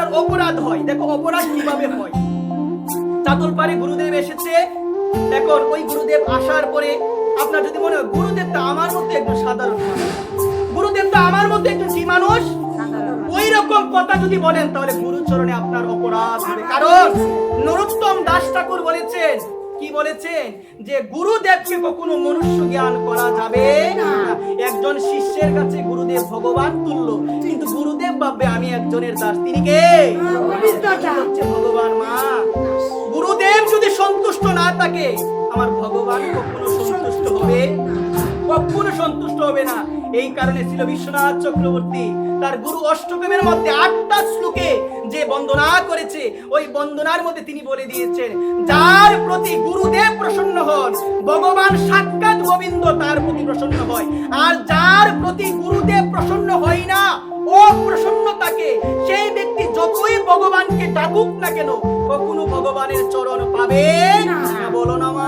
আপনার অপরাধ হয়। দেখো অপরাধ কিভাবে হয়। চাতুলপাড়ে গুরুদেব এসেছে, দেখুন ওই গুরুদেব আসার পরে আপনার যদি মনে হয় গুরুদেবটা আমার মধ্যে একজন সাধারণ মানুষ, গুরুদেবটা আমার মধ্যে একজন কি মানুষ, ওই রকম কথা যদি বলেন তাহলে গুরুচরণে আপনার অপরাধ হবে। কারণ নরোত্তম দাস ঠাকুর বলেছেন, কি বলেছেন, যে গুরুদেবকে কখনো মনুষ্য জ্ঞান করা যাবে না। একজন শিষ্যের কাছে গুরুদেব ভগবান তুল্য, কিন্তু গুরুদেব ভাববে আমি একজনের দাস। তিনি কে? হচ্ছে ভগবান মা। গুরুদেব যদি সন্তুষ্ট না থাকে আমার ভগবান কখনো সন্তুষ্ট হবে, কখনো সন্তুষ্ট হবে না। এই কারণে ছিল বিশ্বনাথ চক্রবর্তী তার গুরু অষ্টকমের মধ্যে 8টা শ্লোকে যে বন্দনা করেছে, ওই বন্দনার মধ্যে তিনি বলে দিয়েছেন, যার প্রতি গুরুদেব প্রসন্ন হন ভগবান সাক্ষাৎ গোবিন্দ তার প্রতি প্রসন্ন হয়। আর যার প্রতি গুরুদেব প্রসন্ন হয় না, ও প্রসন্ন থাকে, সেই ব্যক্তি যতই ভগবানকে ডাকুক না কেন কখনো ভগবানের চরণ পাবে না। বলো না মা।